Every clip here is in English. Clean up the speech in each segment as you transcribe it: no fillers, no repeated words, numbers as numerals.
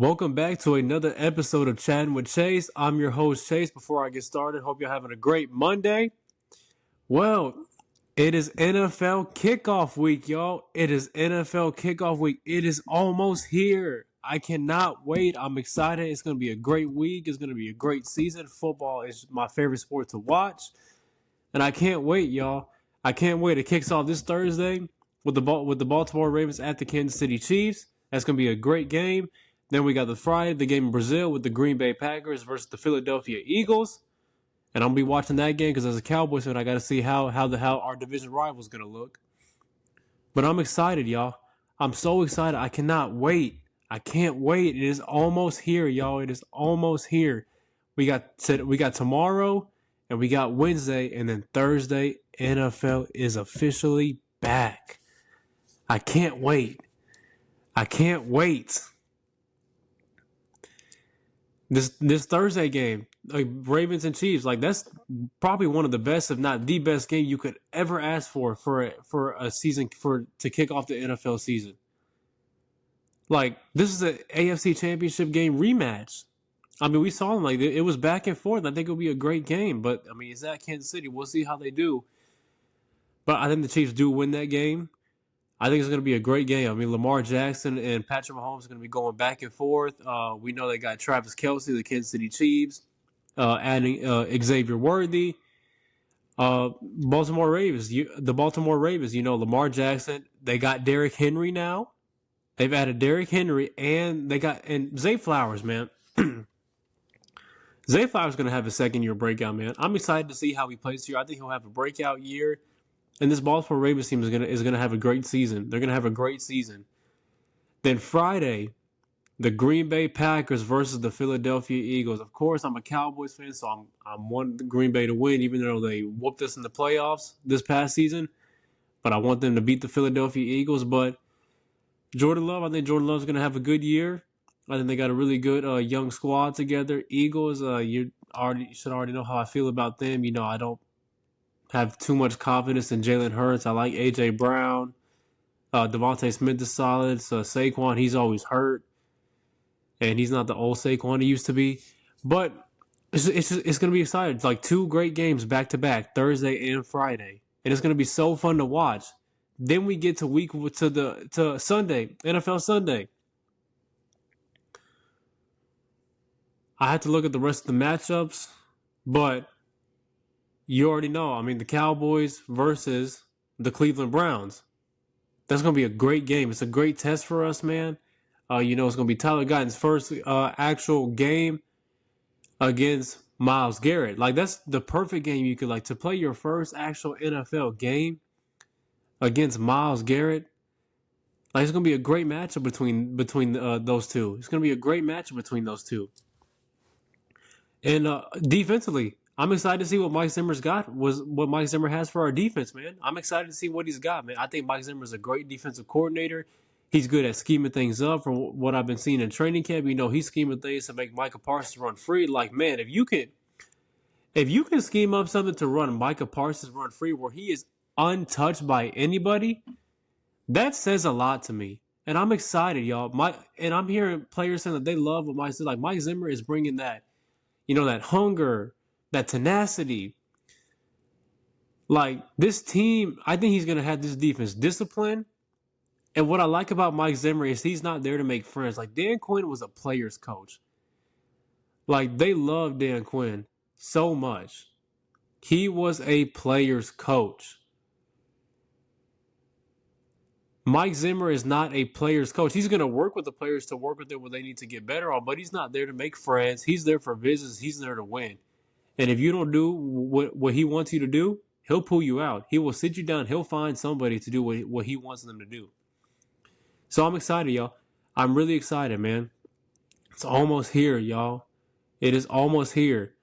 Welcome back to another episode of Chatting with Chase. I'm your host, Chase. Before I get started, hope you're having a great Monday. Well, it is NFL kickoff week, y'all. It is NFL kickoff week. It is almost here. I cannot wait. I'm excited. It's going to be a great week. It's going to be a great season. Football is my favorite sport to watch. And I can't wait, y'all. I can't wait. It kicks off this Thursday with the Baltimore Ravens at the Kansas City Chiefs. That's going to be a great game. Then we got the Friday, the game in Brazil with the Green Bay Packers versus the Philadelphia Eagles. And I'm going to be watching that game because as a Cowboys fan, I got to see how our division rival is going to look. But I'm excited, y'all. I'm so excited. I cannot wait. I can't wait. It is almost here, y'all. It is almost here. We got tomorrow and we got Wednesday, and then Thursday, NFL is officially back. I can't wait. I can't wait. This Thursday game, like Ravens and Chiefs, like that's probably one of the best, if not the best game you could ever ask for a season to kick off the NFL season. Like this is an AFC Championship game rematch. I mean, we saw them like it was back and forth. I think it'll be a great game, but I mean, it's at Kansas City. We'll see how they do. But I think the Chiefs do win that game. I think it's going to be a great game. I mean, Lamar Jackson and Patrick Mahomes are going to be going back and forth. We know they got Travis Kelce, the Kansas City Chiefs, adding Xavier Worthy. Baltimore Ravens, the Baltimore Ravens, Lamar Jackson. They got Derrick Henry now. They've added Derrick Henry, and Zay Flowers, man. Zay Flowers is going to have a second-year breakout, man. I'm excited to see how he plays here. I think he'll have a breakout year. And this Baltimore Ravens team is gonna have a great season. They're gonna have a great season. Then Friday, the Green Bay Packers versus the Philadelphia Eagles. Of course, I'm a Cowboys fan, so I'm wanting the Green Bay to win, even though they whooped us in the playoffs this past season. But I want them to beat the Philadelphia Eagles. But Jordan Love, I think Jordan Love's gonna have a good year. I think they got a really good young squad together. Eagles, you should already know how I feel about them. I don't have too much confidence in Jalen Hurts. I like A.J. Brown. Devontae Smith is solid. Saquon, he's always hurt. And he's not the old Saquon he used to be. But it's going to be exciting. It's like two great games back-to-back, Thursday and Friday. And it's going to be so fun to watch. Then we get to Sunday, NFL Sunday. I had to look at the rest of the matchups, but you already know. I mean, the Cowboys versus the Cleveland Browns. That's going to be a great game. It's a great test for us, man. It's going to be Tyler Guyton's first actual game against Myles Garrett. Like, that's the perfect game you could, to play your first actual NFL game against Myles Garrett. Like, it's going to be a great matchup between those two. It's going to be a great matchup between those two. And defensively, I'm excited to see what Mike Zimmer's got, what Mike Zimmer has for our defense, man. I'm excited to see what he's got, man. I think Mike Zimmer's a great defensive coordinator. He's good at scheming things up from what I've been seeing in training camp. He's scheming things to make Micah Parsons run free. Like, man, if you can scheme up something to run Micah Parsons run free where he is untouched by anybody, that says a lot to me. And I'm excited, y'all. And I'm hearing players saying that they love what Mike said. Like, Mike Zimmer is bringing that, that hunger, that tenacity. Like, this team, I think he's going to have this defense discipline. And what I like about Mike Zimmer is he's not there to make friends. Like, Dan Quinn was a player's coach. Like, they love Dan Quinn so much. He was a player's coach. Mike Zimmer is not a player's coach. He's going to work with the players to work with them where they need to get better on, but he's not there to make friends. He's there for business. He's there to win. And if you don't do what he wants you to do, he'll pull you out. He will sit you down. He'll find somebody to do what he wants them to do. So I'm excited, y'all. I'm really excited, man. It's almost here, y'all. It is almost here.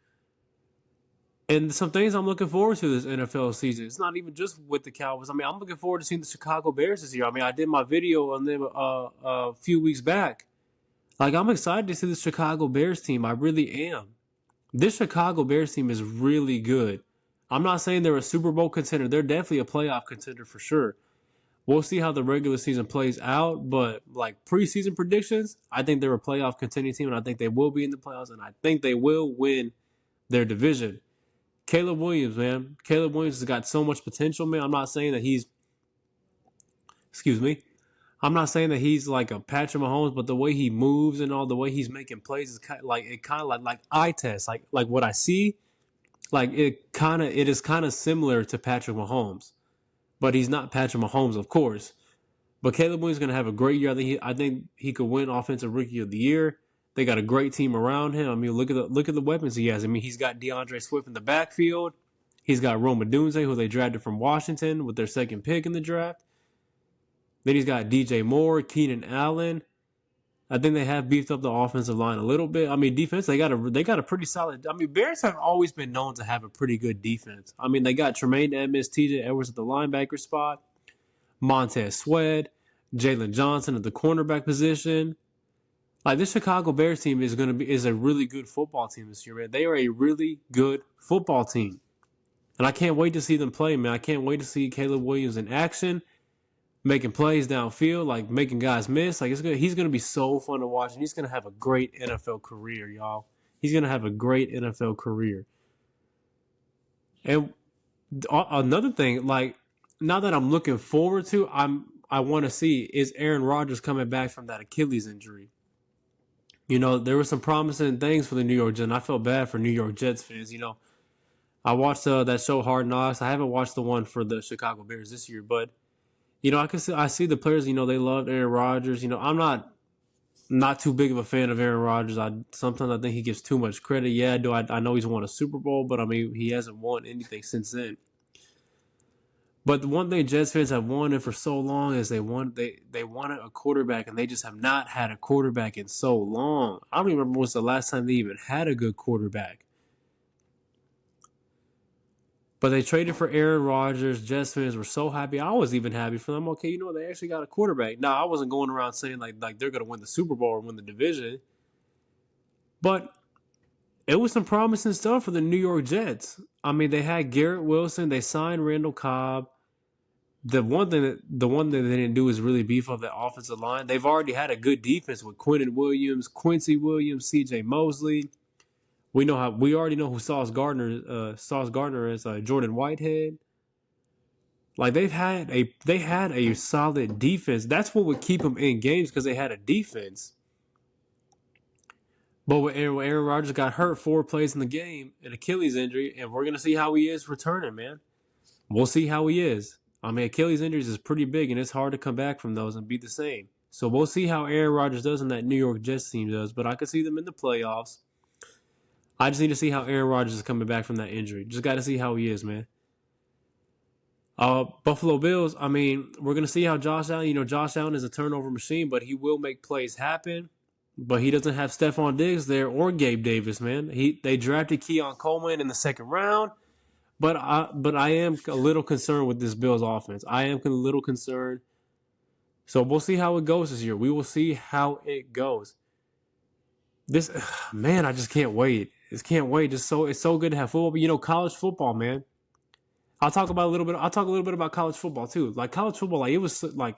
And some things I'm looking forward to this NFL season. It's not even just with the Cowboys. I mean, I'm looking forward to seeing the Chicago Bears this year. I mean, I did my video on them a few weeks back. Like, I'm excited to see the Chicago Bears team. I really am. This Chicago Bears team is really good. I'm not saying they're a Super Bowl contender. They're definitely a playoff contender for sure. We'll see how the regular season plays out, but like preseason predictions, I think they're a playoff contending team, and I think they will be in the playoffs, and I think they will win their division. Caleb Williams, man. Caleb Williams has got so much potential, man. I'm not saying that excuse me, I'm not saying that he's like a Patrick Mahomes, but the way he moves and all the way he's making plays is kind of like eye test, like what I see, like it is kind of similar to Patrick Mahomes, but he's not Patrick Mahomes, of course. But Caleb Williams is going to have a great year. I think he could win Offensive Rookie of the Year. They got a great team around him. I mean, look at the weapons he has. I mean, he's got DeAndre Swift in the backfield. He's got Rome Odunze, who they drafted from Washington with their second pick in the draft. Then he's got DJ Moore, Keenan Allen. I think they have beefed up the offensive line a little bit. I mean, defense, they got a pretty solid. I mean, Bears have always been known to have a pretty good defense. I mean, they got Tremaine Edmonds, TJ Edwards at the linebacker spot, Montez Sweat, Jalen Johnson at the cornerback position. Like, this Chicago Bears team is a really good football team this year, man. They are a really good football team. And I can't wait to see them play, man. I can't wait to see Caleb Williams in action, making plays downfield, like making guys miss. Like, he's gonna be so fun to watch, and he's gonna have a great NFL career, y'all. He's gonna have a great NFL career. And another thing, like, now that I'm looking forward to, I want to see is Aaron Rodgers coming back from that Achilles injury. You know, there were some promising things for the New York Jets, and I felt bad for New York Jets fans. You know, I watched that show Hard Knocks. I haven't watched the one for the Chicago Bears this year, but you know, I see the players. You know, they loved Aaron Rodgers. You know, I'm not too big of a fan of Aaron Rodgers. Sometimes I think he gives too much credit. Yeah, I know he's won a Super Bowl, but I mean, he hasn't won anything since then. But the one thing Jets fans have wanted for so long is they wanted a quarterback, and they just have not had a quarterback in so long. I don't even remember when's the last time they even had a good quarterback. But they traded for Aaron Rodgers. Jets fans were so happy. I was even happy for them. Okay, you know, they actually got a quarterback. Now, I wasn't going around saying like they're going to win the Super Bowl or win the division. But it was some promising stuff for the New York Jets. I mean, they had Garrett Wilson. They signed Randall Cobb. The one thing they didn't do is really beef up the offensive line. They've already had a good defense with Quincy Williams, C.J. Mosley. We already know who Sauce Gardner is. Jordan Whitehead. Like, they had a solid defense. That's what would keep them in games, because they had a defense. But when Aaron Rodgers got hurt 4 plays in the game, an Achilles injury, and we're gonna see how he is returning, man. We'll see how he is. I mean, Achilles injuries is pretty big, and it's hard to come back from those and be the same. So we'll see how Aaron Rodgers does and that New York Jets team does. But I could see them in the playoffs. I just need to see how Aaron Rodgers is coming back from that injury. Just got to see how he is, man. Buffalo Bills, I mean, we're going to see how Josh Allen, Josh Allen is a turnover machine, but he will make plays happen. But he doesn't have Stephon Diggs there or Gabe Davis, man. They drafted Keon Coleman in the second round. But I am a little concerned with this Bills offense. I am a little concerned. So we'll see how it goes this year. We will see how it goes. Man, I just can't wait. It's so good to have football. But college football, man. I'll talk a little bit about college football too. Like, college football, like, it was like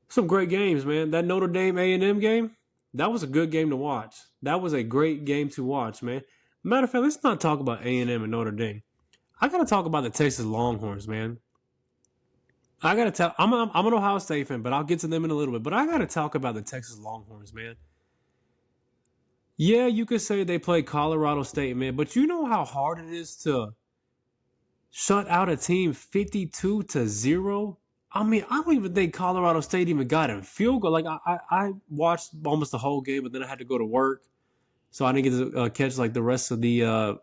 some great games, man. That Notre Dame A&M game, that was a good game to watch. That was a great game to watch, man. Matter of fact, let's not talk about A&M and Notre Dame. I gotta talk about the Texas Longhorns, man. I'm an Ohio State fan, but I'll get to them in a little bit. But I gotta talk about the Texas Longhorns, man. Yeah, you could say they play Colorado State, man, but you know how hard it is to shut out a team 52-0. I mean, I don't even think Colorado State even got a field goal. Like, I watched almost the whole game, but then I had to go to work. So I didn't get to catch like the rest of the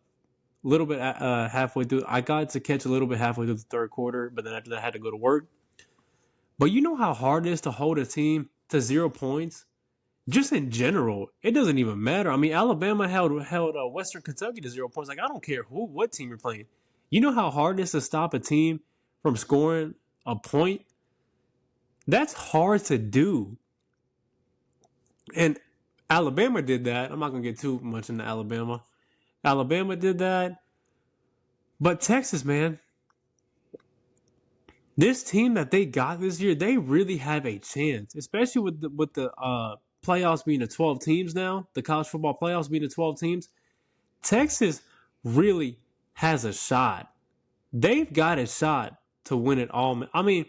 little bit halfway through. I got to catch a little bit halfway through the third quarter, but then after that I had to go to work. But you know how hard it is to hold a team to 0 points? Just in general, it doesn't even matter. I mean, Alabama held Western Kentucky to 0 points. Like, I don't care what team you're playing. You know how hard it is to stop a team from scoring a point? That's hard to do. And Alabama did that. I'm not going to get too much into Alabama. Alabama did that. But Texas, man, This team that they got this year, they really have a chance, especially with the playoffs being the 12 teams now, the college football playoffs being the 12 teams. Texas really has a shot. They've got a shot to win it all. I mean,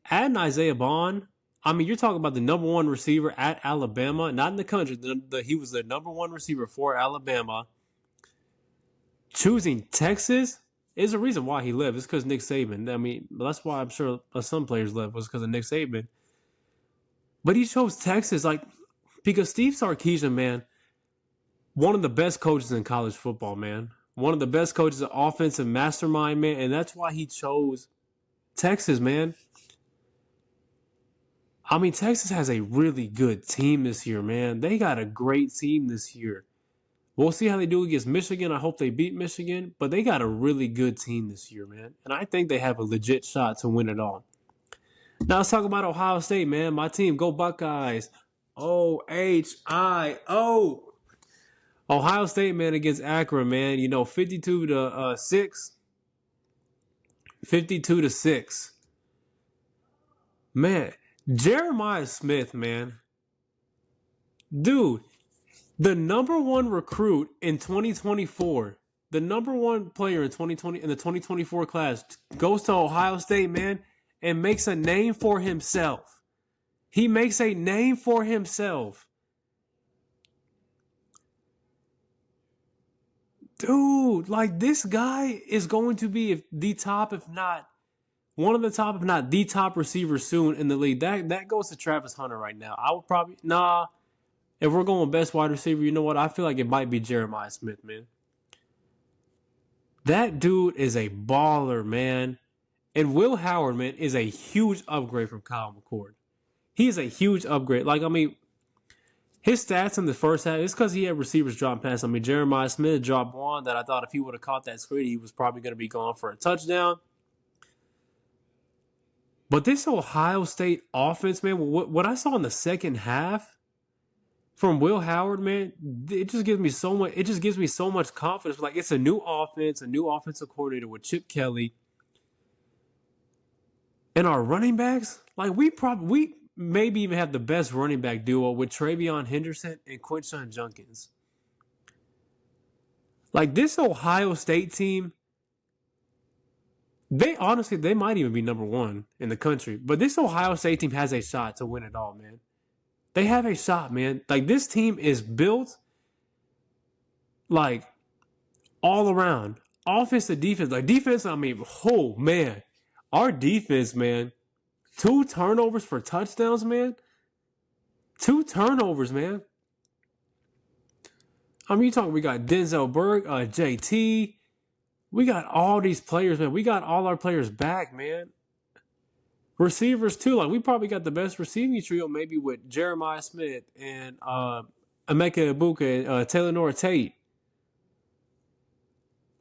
adding Isaiah Bond, I mean, you're talking about the number one receiver at Alabama, not in the country. He was the number one receiver for Alabama. Choosing Texas is a reason why he left. It's because Nick Saban. I mean, that's why I'm sure some players left was because of Nick Saban. But he chose Texas, like, because Steve Sarkisian, man, one of the best coaches in college football, man. One of the best coaches, an offensive mastermind, man. And that's why he chose Texas, man. I mean, Texas has a really good team this year, man. They got a great team this year. We'll see how they do against Michigan. I hope they beat Michigan. But they got a really good team this year, man. And I think they have a legit shot to win it all. Now let's talk about Ohio State, man. My team, go Buckeyes. OHIO. Ohio State, man, against Akron, man. 52 to 6. 52 to 6. Man, Jeremiah Smith, man. Dude, the number one recruit in 2024, the number one player in 2020 in the 2024 class goes to Ohio State, man, and makes a name for himself. He makes a name for himself. Dude, like, this guy is going to be the top, if not one of the top, if not the top receiver soon in the league. That goes to Travis Hunter right now. I would probably if we're going best wide receiver, you know what? I feel like it might be Jeremiah Smith, man. That dude is a baller, man. And Will Howard, man, is a huge upgrade from Kyle McCord. He is a huge upgrade. Like, I mean, his stats in the first half, it's because he had receivers drop passes. I mean, Jeremiah Smith dropped one that I thought if he would have caught that screen, he was probably going to be gone for a touchdown. But this Ohio State offense, man, what I saw in the second half from Will Howard, man, it just gives me so much. It just gives me so much confidence. Like, it's a new offense, a new offensive coordinator with Chip Kelly, and our running backs. Like, we maybe even have the best running back duo with Travion Henderson and Quinshon Judkins. Like, this Ohio State team, they might even be number one in the country. But this Ohio State team has a shot to win it all, man. They have a shot, man. Like, this team is built, like, all around. Offense to defense. Like, defense, I mean, oh, man. Our defense, man. 2 turnovers for touchdowns, man. 2 turnovers, man. I mean, we got Denzel Burke, JT. We got all these players, man. We got all our players back, man. Receivers, too. Like, we probably got the best receiving trio, maybe with Jeremiah Smith and Emeka Ibuka and Taylor Tate.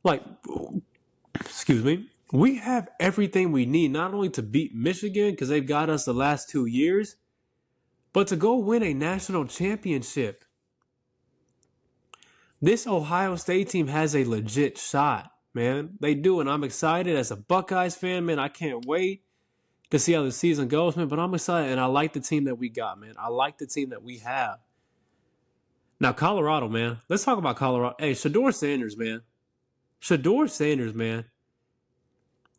Like, excuse me. We have everything we need, not only to beat Michigan, because they've got us the last 2 years, but to go win a national championship. This Ohio State team has a legit shot, man. They do, and I'm excited as a Buckeyes fan, man. I can't wait to see how the season goes, man. But I'm excited, and I like the team that we got, man. I like the team that we have. Now, Colorado, man. Let's talk about Colorado. Hey, Shedeur Sanders, man. Shedeur Sanders, man.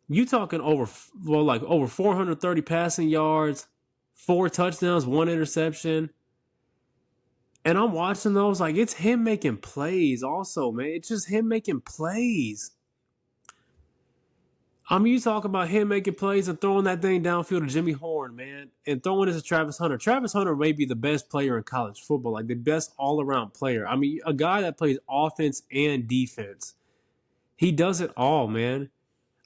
You talking over 430 passing yards, 4 touchdowns, 1 interception. And I'm watching those, like, it's him making plays also, man. It's just him making plays. I mean, you talk about him making plays and throwing that thing downfield to Jimmy Horn, man, and throwing it to Travis Hunter. Travis Hunter may be the best player in college football, like the best all-around player. I mean, a guy that plays offense and defense. He does it all, man.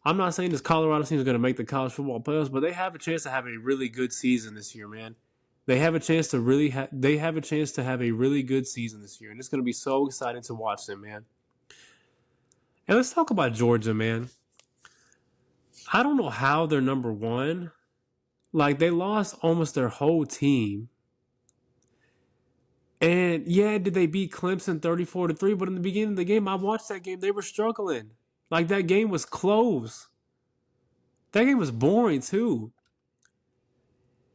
I'm not saying this Colorado team is going to make the college football playoffs, but they have a chance to have a really good season this year, man. They have a chance to have a really good season this year, and it's going to be so exciting to watch them, man. And let's talk about Georgia, man. I don't know how they're number one. Like, they lost almost their whole team. And yeah, did they beat Clemson 34-3? But in the beginning of the game, I watched that game. They were struggling. Like, that game was close. That game was boring too.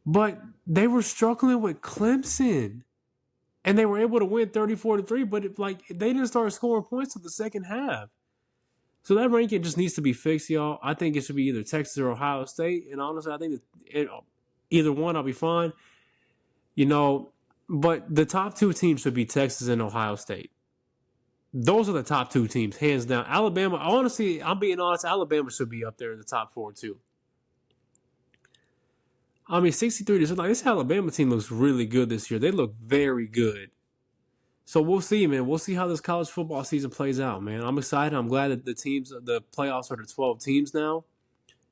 But they were struggling with Clemson. And they were able to win 34-3, but they didn't start scoring points until the second half. So that ranking just needs to be fixed, y'all. I think it should be either Texas or Ohio State. And honestly, I think either one, I'll be fine. But the top two teams should be Texas and Ohio State. Those are the top two teams, hands down. Alabama, honestly, I'm being honest, Alabama should be up there in the top four, too. I mean, 63 to this Alabama team looks really good this year. They look very good. So we'll see, man. We'll see how this college football season plays out, man. I'm excited. I'm glad that the playoffs are the 12 teams now.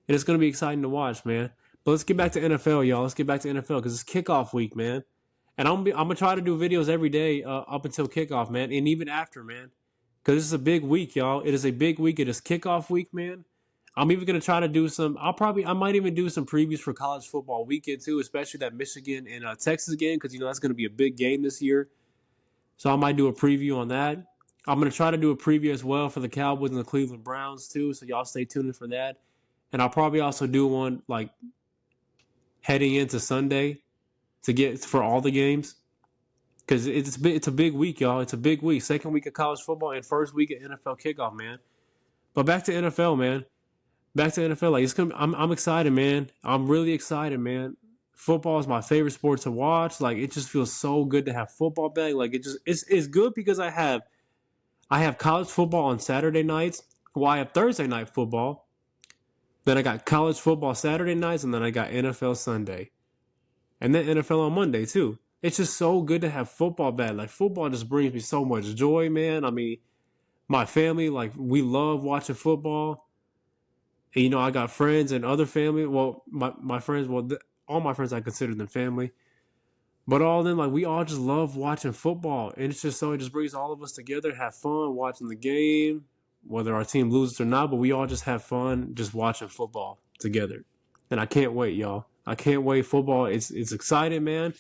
And it's going to be exciting to watch, man. But let's get back to NFL, y'all. Let's get back to NFL because it's kickoff week, man. And I'm going to try to do videos every day up until kickoff, man. And even after, man. Because this is a big week, y'all. It is a big week. It is kickoff week, man. I'm even going to try to do I might even do some previews for college football weekend, too. Especially that Michigan and Texas game. Because, that's going to be a big game this year. So I might do a preview on that. I'm going to try to do a preview as well for the Cowboys and the Cleveland Browns, too. So y'all stay tuned for that. And I'll probably also do one, heading into Sunday to get for all the games. Because it's a big week, y'all. It's a big week. Second week of college football and first week of NFL kickoff, man. But back to NFL, man. Back to NFL. I'm excited, man. I'm really excited, man. Football is my favorite sport to watch. It just feels so good to have football back. It's good because I have college football on Saturday nights. Well, I have Thursday night football. Then I got college football Saturday nights, and then I got NFL Sunday. And then NFL on Monday, too. It's just so good to have football back. Football just brings me so much joy, man. I mean, my family, we love watching football. And, I got friends and other family. Well, my friends, all my friends, I consider them family. But all of them, we all just love watching football. And it just brings all of us together, have fun watching the game, whether our team loses or not. But we all just have fun just watching football together. And I can't wait, y'all. I can't wait. Football, it's exciting, man.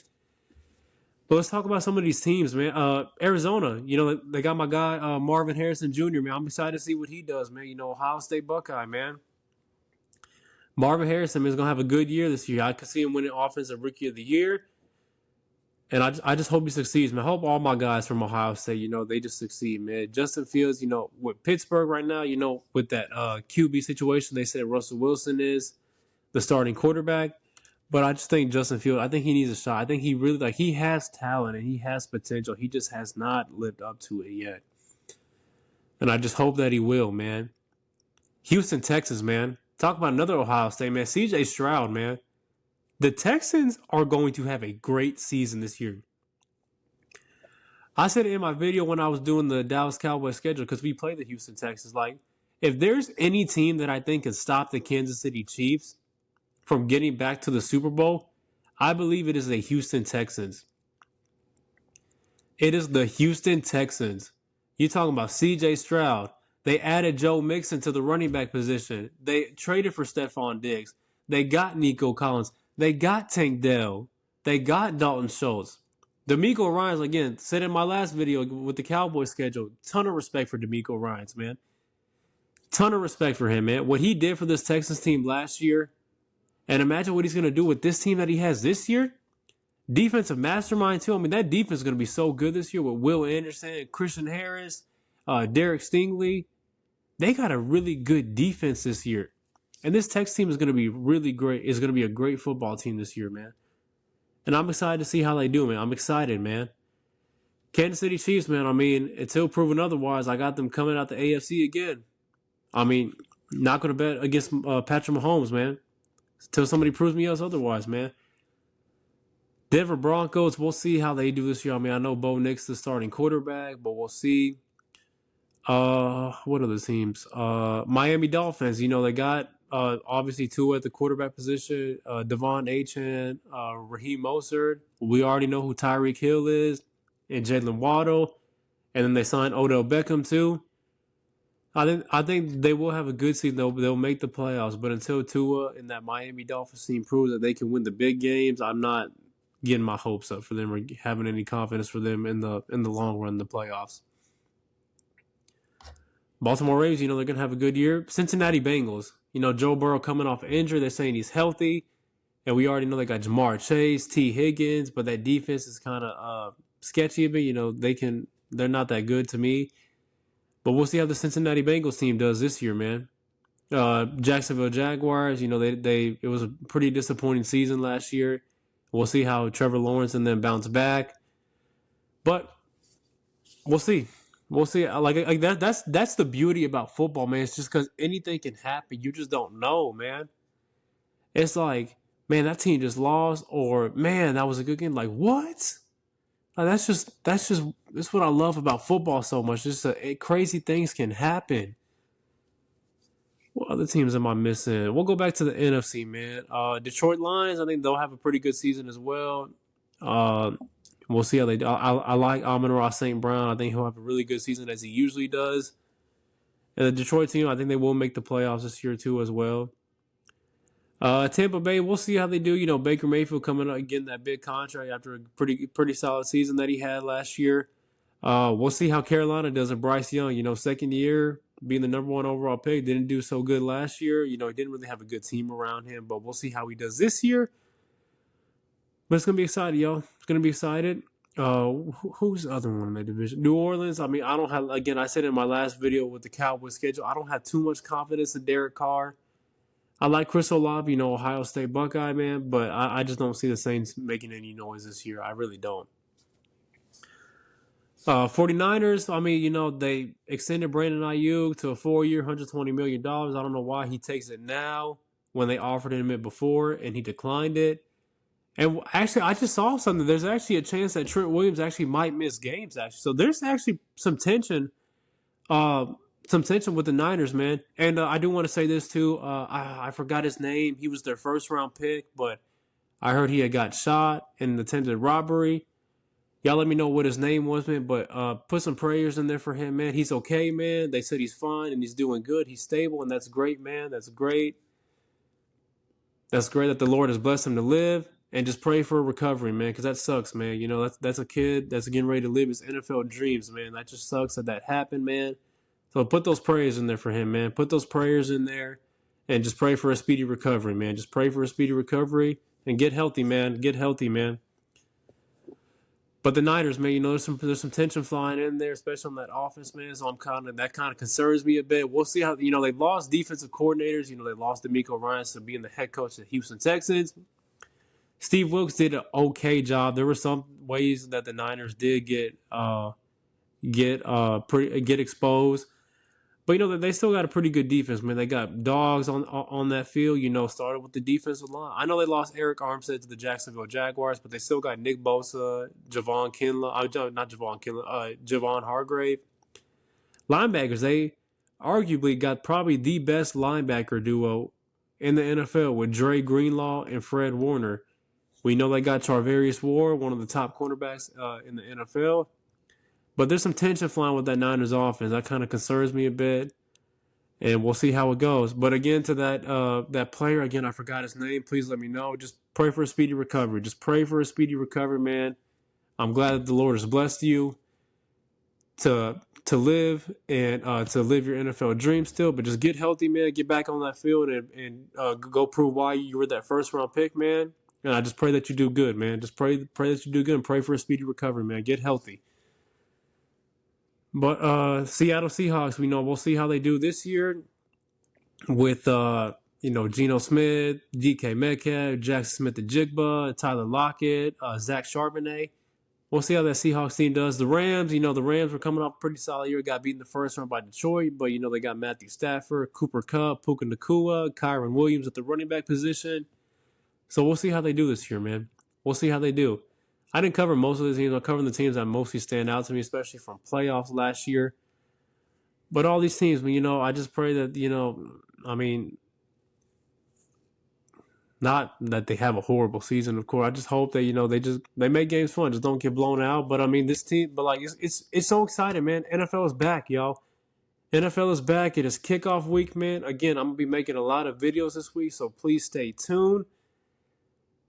But let's talk about some of these teams, man. Arizona, they got my guy, Marvin Harrison Jr., man. I'm excited to see what he does, man. Ohio State Buckeye, man. Marvin Harrison is going to have a good year this year. I could see him winning Offensive Rookie of the Year. And I just hope he succeeds, man. I hope all my guys from Ohio State, they just succeed, man. Justin Fields, with Pittsburgh right now, with that QB situation, they said Russell Wilson is the starting quarterback. But I just think Justin Fields, I think he needs a shot. I think he really, he has talent and he has potential. He just has not lived up to it yet. And I just hope that he will, man. Houston, Texas, man. Talk about another Ohio State, man. CJ Stroud, man. The Texans are going to have a great season this year. I said it in my video when I was doing the Dallas Cowboys schedule because we play the Houston Texans. If there's any team that I think can stop the Kansas City Chiefs from getting back to the Super Bowl, I believe it is the Houston Texans. It is the Houston Texans. You're talking about CJ Stroud. They added Joe Mixon to the running back position. They traded for Stephon Diggs. They got Nico Collins. They got Tank Dell. They got Dalton Schultz. DeMeco Ryans, again, said in my last video with the Cowboys schedule, ton of respect for DeMeco Ryans, man. Ton of respect for him, man. What he did for this Texans team last year, and imagine what he's going to do with this team that he has this year. Defensive mastermind, too. I mean, that defense is going to be so good this year with Will Anderson, Christian Harris, Derek Stingley. They got a really good defense this year. And this Tex team is going to be really great. It's going to be a great football team this year, man. And I'm excited to see how they do, man. I'm excited, man. Kansas City Chiefs, man, I mean, until proven otherwise, I got them coming out the AFC again. I mean, not going to bet against Patrick Mahomes, man. Until somebody proves me else otherwise, man. Denver Broncos, we'll see how they do this year. I mean, I know Bo Nix is the starting quarterback, but we'll see. What other teams? Miami Dolphins, they got obviously two at the quarterback position. Devon Achane, Raheem Mostert. We already know who Tyreek Hill is, and Jalen Waddle. And then they signed Odell Beckham too. I think they will have a good season. They'll make the playoffs, but until Tua and that Miami Dolphins team proves that they can win the big games, I'm not getting my hopes up for them or having any confidence for them in the long run in the playoffs. Baltimore Ravens, they're going to have a good year. Cincinnati Bengals, Joe Burrow coming off injury. They're saying he's healthy. And we already know they got Jamar Chase, T. Higgins, but that defense is kind of sketchy a bit. They're not that good to me. But we'll see how the Cincinnati Bengals team does this year, man. Jacksonville Jaguars, it was a pretty disappointing season last year. We'll see how Trevor Lawrence and them bounce back. But we'll see. We'll see. Like that. That's the beauty about football, man. It's just because anything can happen. You just don't know, man. It's like, man, that team just lost, or man, that was a good game. Like what? Like, that's what I love about football so much. Just crazy things can happen. What other teams am I missing? We'll go back to the NFC, man. Detroit Lions, I think they'll have a pretty good season as well. We'll see how they do. I like Amon-Ra St. Brown. I think he'll have a really good season as he usually does. And the Detroit team, I think they will make the playoffs this year too as well. Tampa Bay, we'll see how they do. Baker Mayfield coming up getting that big contract after a pretty solid season that he had last year. We'll see how Carolina does with Bryce Young. Second year, being the number 1 overall pick, didn't do so good last year. He didn't really have a good team around him, but we'll see how he does this year. But it's going to be exciting, y'all. It's going to be excited. Who's the other one in that division? New Orleans. I mean, I don't have, again, I said in my last video with the Cowboys schedule, I don't have too much confidence in Derek Carr. I like Chris Olave, Ohio State Buckeye, man, but I just don't see the Saints making any noise this year. I really don't. 49ers, I mean, they extended Brandon Ayuk to a 4-year, $120 million. I don't know why he takes it now when they offered him it before and he declined it. And actually, I just saw something. There's actually a chance that Trent Williams actually might miss games, actually. So there's actually some tension with the Niners, man. And I do want to say this, too. I forgot his name. He was their first-round pick, but I heard he had got shot in an attempted robbery. Y'all let me know what his name was, man. But put some prayers in there for him, man. He's okay, man. They said he's fine and he's doing good. He's stable, and that's great, man. That's great. That's great that the Lord has blessed him to live. And just pray for a recovery, man, because that sucks, man. That's a kid that's getting ready to live his NFL dreams, man. That just sucks that happened, man. So put those prayers in there for him, man. Put those prayers in there and just pray for a speedy recovery, man. Just pray for a speedy recovery and get healthy, man. Get healthy, man. But the Niners, man, there's some tension flying in there, especially on that offense, man. So that kind of concerns me a bit. We'll see how, they lost defensive coordinators. They lost DeMeco Ryans to being the head coach of the Houston Texans. Steve Wilkes did an okay job. There were some ways that the Niners did get exposed, but they still got a pretty good defense, man. They got dogs on that field. Started with the defensive line. I know they lost Eric Armstead to the Jacksonville Jaguars, but they still got Nick Bosa, Javon Hargrave. Linebackers, they arguably got probably the best linebacker duo in the NFL with Dre Greenlaw and Fred Warner. We know they got Charvarius Ward, one of the top cornerbacks in the NFL. But there's some tension flying with that Niners offense. That kind of concerns me a bit. And we'll see how it goes. But again, to that player, again, I forgot his name. Please let me know. Just pray for a speedy recovery. Just pray for a speedy recovery, man. I'm glad that the Lord has blessed you to live and to live your NFL dream still. But just get healthy, man. Get back on that field and go prove why you were that first-round pick, man. And I just pray that you do good, man. Just pray that you do good and pray for a speedy recovery, man. Get healthy. But Seattle Seahawks, we'll see how they do this year with Geno Smith, DK Metcalf, Jackson Smith-Njigba, Tyler Lockett, Zach Charbonnet. We'll see how that Seahawks team does. The Rams, the Rams were coming off a pretty solid year. Got beaten the first round by Detroit, but they got Matthew Stafford, Cooper Kupp, Puka Nacua, Kyron Williams at the running back position. So we'll see how they do this year, man. We'll see how they do. I didn't cover most of the teams. I'm covering the teams that mostly stand out to me, especially from playoffs last year. But all these teams, I just pray that, not that they have a horrible season, of course. I just hope that, they make games fun. Just don't get blown out. But, this team, it's so exciting, man. NFL is back, y'all. NFL is back. It is kickoff week, man. Again, I'm going to be making a lot of videos this week, so please stay tuned.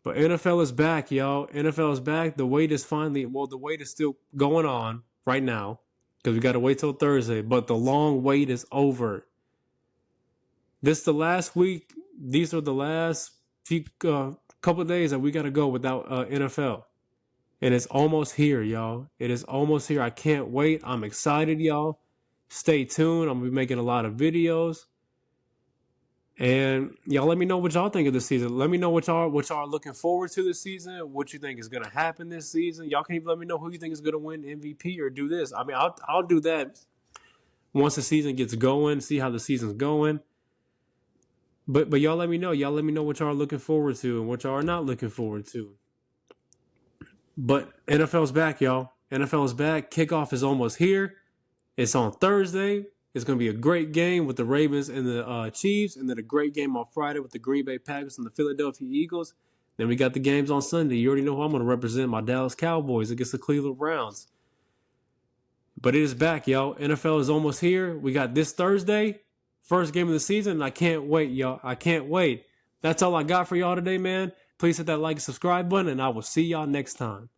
But NFL is back, y'all. NFL is back. The wait is still going on right now because we got to wait till Thursday. But the long wait is over. This the last week. These are the last few couple of days that we got to go without NFL. And it's almost here, y'all. It is almost here. I can't wait. I'm excited, y'all. Stay tuned. I'm going to be making a lot of videos. And y'all let me know what y'all think of this season. Let me know what y'all are looking forward to this season. What you think is going to happen this season. Y'all can even let me know who you think is going to win MVP or do this. I mean, I'll do that once the season gets going, see how the season's going. But y'all let me know. Y'all let me know what y'all are looking forward to and what y'all are not looking forward to. But NFL's back, y'all. NFL is back. Kickoff is almost here. It's on Thursday. It's going to be a great game with the Ravens and the Chiefs, and then a great game on Friday with the Green Bay Packers and the Philadelphia Eagles. Then we got the games on Sunday. You already know who I'm going to represent, my Dallas Cowboys against the Cleveland Browns. But it is back, y'all. NFL is almost here. We got this Thursday, first game of the season. I can't wait, y'all. I can't wait. That's all I got for y'all today, man. Please hit that like and subscribe button, and I will see y'all next time.